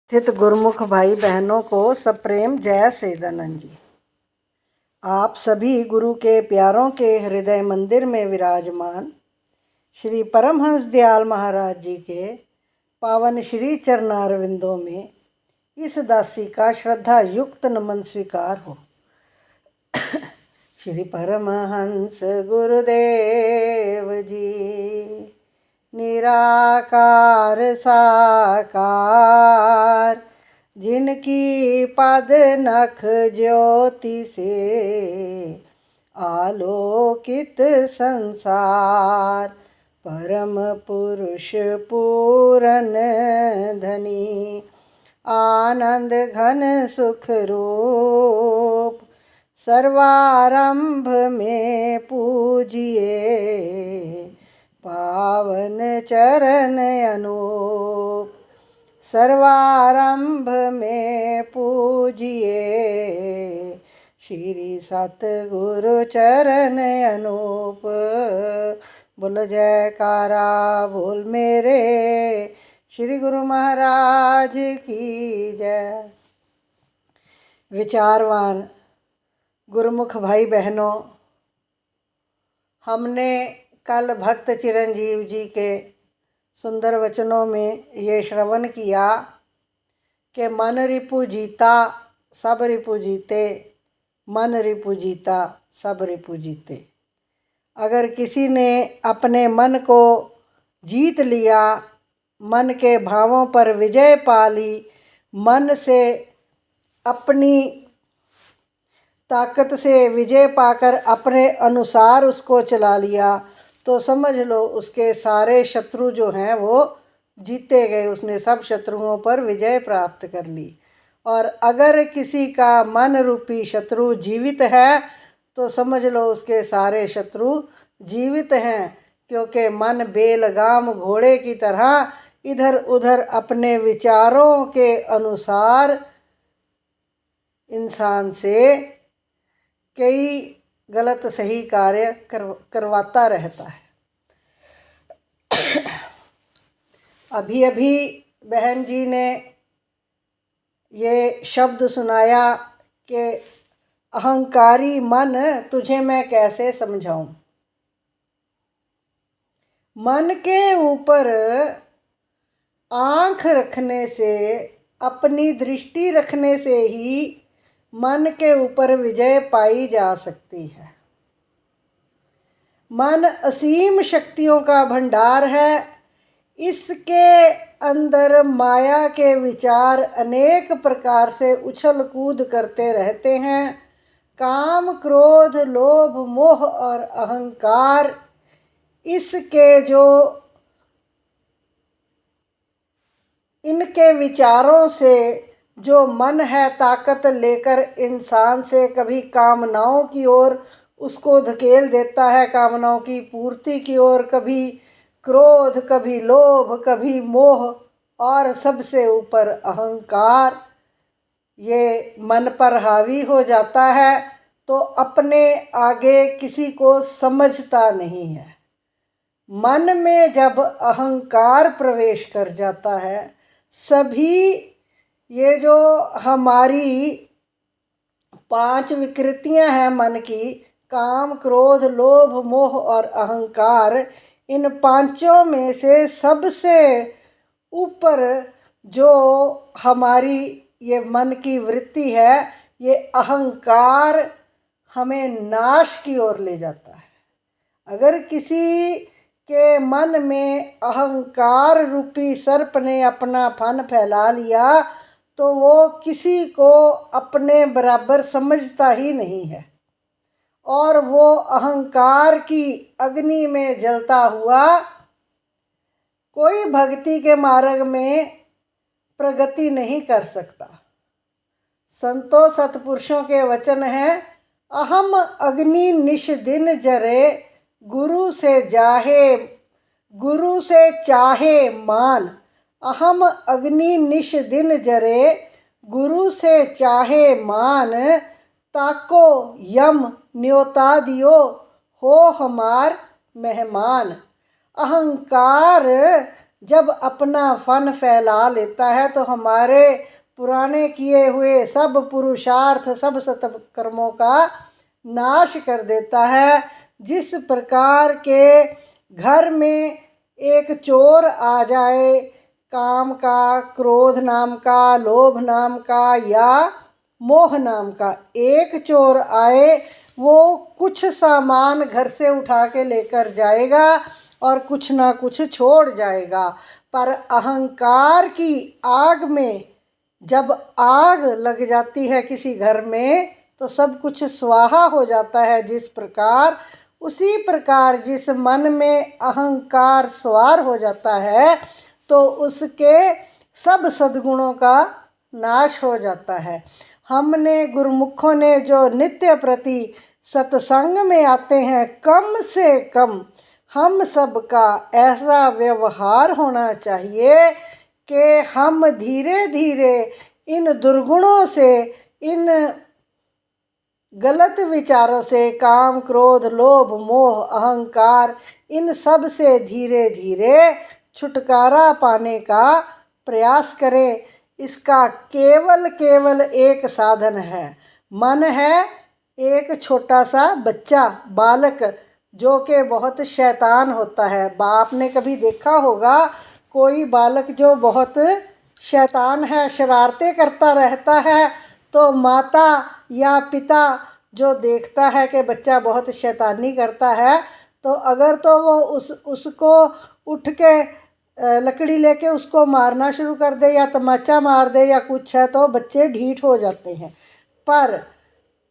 स्थित गुरुमुख भाई बहनों को सप्रेम जय सेदानंद जी। आप सभी गुरु के प्यारों के हृदय मंदिर में विराजमान श्री परमहंस दयाल महाराज जी के पावन श्री चरणारविंदों में इस दासी का श्रद्धा युक्त नमन स्वीकार हो। श्री परमहंस गुरुदेव जी निराकार साकार, जिनकी पद नख ज्योति से आलोकित संसार, परम पुरुष पूरन धनी आनंद घन सुख रूप, सर्वारंभ में पूजिए पावन चरण अनूप, सर्वारंभ में पूजिए श्री सतगुरु चरण अनूप। बोल जयकारा बोल मेरे श्री गुरु महाराज की जय। विचारवान गुरुमुख भाई बहनों, हमने कल भक्त चिरंजीव जी के सुंदर वचनों में ये श्रवण किया कि मन रिपु जीता सब रिपु जीते, मन रिपु जीता सब रिपु जीते। अगर किसी ने अपने मन को जीत लिया, मन के भावों पर विजय पा ली, मन से अपनी ताकत से विजय पाकर अपने अनुसार उसको चला लिया, तो समझ लो उसके सारे शत्रु जो हैं वो जीते गए, उसने सब शत्रुओं पर विजय प्राप्त कर ली। और अगर किसी का मन रूपी शत्रु जीवित है तो समझ लो उसके सारे शत्रु जीवित हैं, क्योंकि मन बेलगाम घोड़े की तरह इधर उधर अपने विचारों के अनुसार इंसान से कई गलत सही कार्य करवाता रहता है। अभी अभी बहन जी ने ये शब्द सुनाया कि अहंकारी मन तुझे मैं कैसे समझाऊं। मन के ऊपर आँख रखने से, अपनी दृष्टि रखने से ही मन के ऊपर विजय पाई जा सकती है। मन असीम शक्तियों का भंडार है। इसके अंदर माया के विचार अनेक प्रकार से उछल कूद करते रहते हैं। काम क्रोध लोभ मोह और अहंकार, इसके जो इनके विचारों से जो मन है ताकत लेकर इंसान से कभी कामनाओं की ओर उसको धकेल देता है, कामनाओं की पूर्ति की ओर, कभी क्रोध, कभी लोभ, कभी मोह और सबसे ऊपर अहंकार ये मन पर हावी हो जाता है, तो अपने आगे किसी को समझता नहीं है। मन में जब अहंकार प्रवेश कर जाता है, सभी ये जो हमारी 5 विकृतियां हैं मन की, काम क्रोध लोभ मोह और अहंकार, इन 5 में से सबसे ऊपर जो हमारी ये मन की वृत्ति है, ये अहंकार हमें नाश की ओर ले जाता है। अगर किसी के मन में अहंकार रूपी सर्प ने अपना फन फैला लिया तो वो किसी को अपने बराबर समझता ही नहीं है, और वो अहंकार की अग्नि में जलता हुआ कोई भक्ति के मार्ग में प्रगति नहीं कर सकता। संतों सतपुरुषों के वचन हैं, अहम अग्नि निश दिन जरे, गुरु से चाहे मान। अहम अग्नि निश दिन जरे, गुरु से चाहे मान। ताको यम न्योता दियो, हो हमार मेहमान। अहंकार जब अपना फन फैला लेता है तो हमारे पुराने किए हुए सब पुरुषार्थ, सब सत्कर्मों का नाश कर देता है। जिस प्रकार के घर में एक चोर आ जाए, काम का, क्रोध नाम का, लोभ नाम का या मोह नाम का एक चोर आए, वो कुछ सामान घर से उठा के लेकर जाएगा और कुछ ना कुछ छोड़ जाएगा। पर अहंकार की आग में जब आग लग जाती है किसी घर में तो सब कुछ स्वाहा हो जाता है। जिस प्रकार, उसी प्रकार जिस मन में अहंकार सवार हो जाता है तो उसके सब सद्गुणों का नाश हो जाता है। हमने गुरुमुखों ने जो नित्य प्रति सत्संग में आते हैं, कम से कम हम सबका ऐसा व्यवहार होना चाहिए कि हम धीरे धीरे इन दुर्गुणों से, इन गलत विचारों से, काम, क्रोध, लोभ, मोह, अहंकार, इन सब से धीरे धीरे छुटकारा पाने का प्रयास करें। इसका केवल एक साधन है। मन है एक छोटा सा बच्चा, बालक, जो कि बहुत शैतान होता है। आपने कभी देखा होगा कोई बालक जो बहुत शैतान है, शरारतें करता रहता है, तो माता या पिता जो देखता है कि बच्चा बहुत शैतानी करता है, तो अगर तो वो उसको उठ के लकड़ी लेके उसको मारना शुरू कर दे या तमाचा मार दे या कुछ है, तो बच्चे ढीठ हो जाते हैं। पर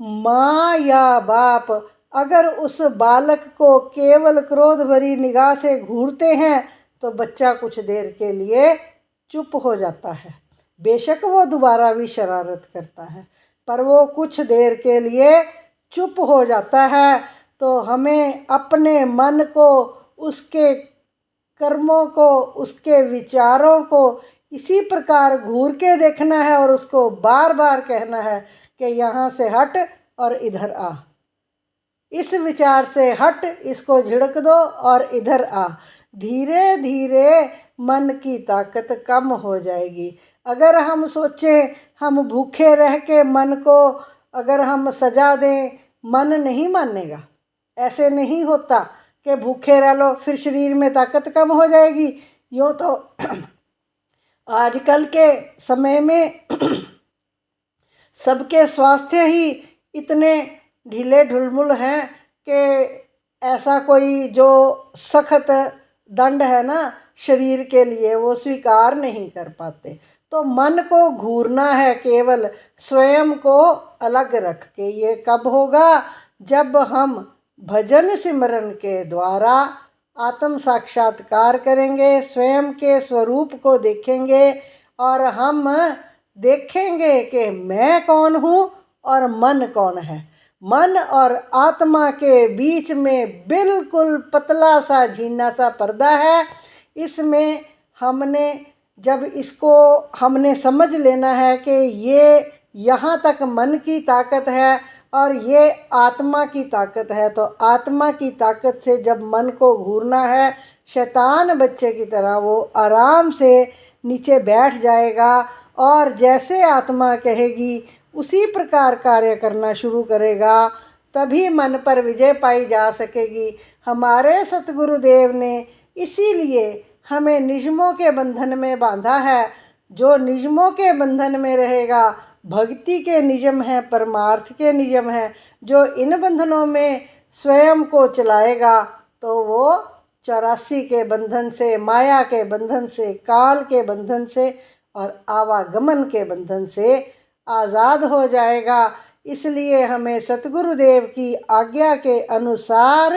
माँ या बाप अगर उस बालक को केवल क्रोध भरी निगाह से घूरते हैं तो बच्चा कुछ देर के लिए चुप हो जाता है। बेशक वो दोबारा भी शरारत करता है, पर वो कुछ देर के लिए चुप हो जाता है। तो हमें अपने मन को, उसके कर्मों को, उसके विचारों को इसी प्रकार घूर के देखना है और उसको बार बार कहना है कि यहाँ से हट और इधर आ, इस विचार से हट, इसको झिड़क दो और इधर आ। धीरे धीरे मन की ताकत कम हो जाएगी। अगर हम सोचें हम भूखे रह के मन को अगर हम सजा दें, मन नहीं मानेगा। ऐसे नहीं होता कि भूखे रह लो फिर शरीर में ताकत कम हो जाएगी। यूँ तो आजकल के समय में सबके स्वास्थ्य ही इतने ढीले ढुलमुल हैं कि ऐसा कोई जो सख्त दंड है ना शरीर के लिए, वो स्वीकार नहीं कर पाते। तो मन को घूरना है, केवल स्वयं को अलग रख के। ये कब होगा? जब हम भजन सिमरन के द्वारा आत्म साक्षात्कार करेंगे, स्वयं के स्वरूप को देखेंगे और हम देखेंगे कि मैं कौन हूँ और मन कौन है। मन और आत्मा के बीच में बिल्कुल पतला सा झीना सा पर्दा है। इसमें हमने समझ लेना है कि ये यहाँ तक मन की ताकत है और ये आत्मा की ताकत है। तो आत्मा की ताकत से जब मन को घूरना है, शैतान बच्चे की तरह वो आराम से नीचे बैठ जाएगा और जैसे आत्मा कहेगी उसी प्रकार कार्य करना शुरू करेगा। तभी मन पर विजय पाई जा सकेगी। हमारे सतगुरुदेव ने इसीलिए हमें नियमों के बंधन में बांधा है। जो नियमों के बंधन में रहेगा, भक्ति के नियम हैं, परमार्थ के नियम हैं, जो इन बंधनों में स्वयं को चलाएगा तो वो 84 के बंधन से, माया के बंधन से, काल के बंधन से और आवागमन के बंधन से आज़ाद हो जाएगा। इसलिए हमें सतगुरुदेव की आज्ञा के अनुसार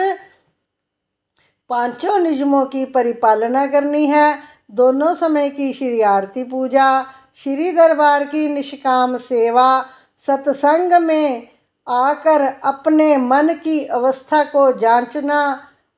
पांचों नियमों की परिपालना करनी है। दोनों समय की श्री आरती पूजा, श्री दरबार की निष्काम सेवा, सत्संग में आकर अपने मन की अवस्था को जांचना,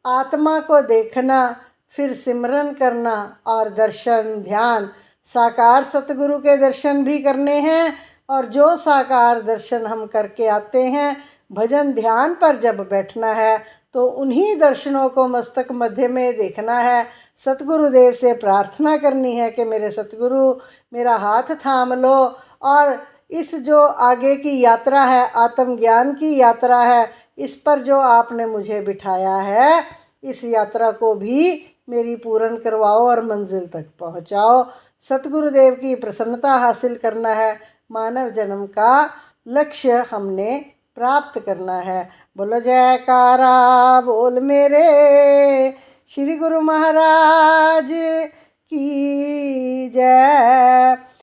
आत्मा को देखना, फिर सिमरन करना और दर्शन ध्यान। साकार सतगुरु के दर्शन भी करने हैं और जो साकार दर्शन हम करके आते हैं भजन ध्यान पर जब बैठना है तो उन्हीं दर्शनों को मस्तक मध्य में देखना है। सतगुरुदेव से प्रार्थना करनी है कि मेरे सतगुरु मेरा हाथ थाम लो और इस जो आगे की यात्रा है, आत्मज्ञान की यात्रा है, इस पर जो आपने मुझे बिठाया है, इस यात्रा को भी मेरी पूर्ण करवाओ और मंजिल तक पहुंचाओ। सतगुरुदेव की प्रसन्नता हासिल करना है, मानव जन्म का लक्ष्य हमने प्राप्त करना है। बोलो जयकारा बोल मेरे श्री गुरु महाराज की जय।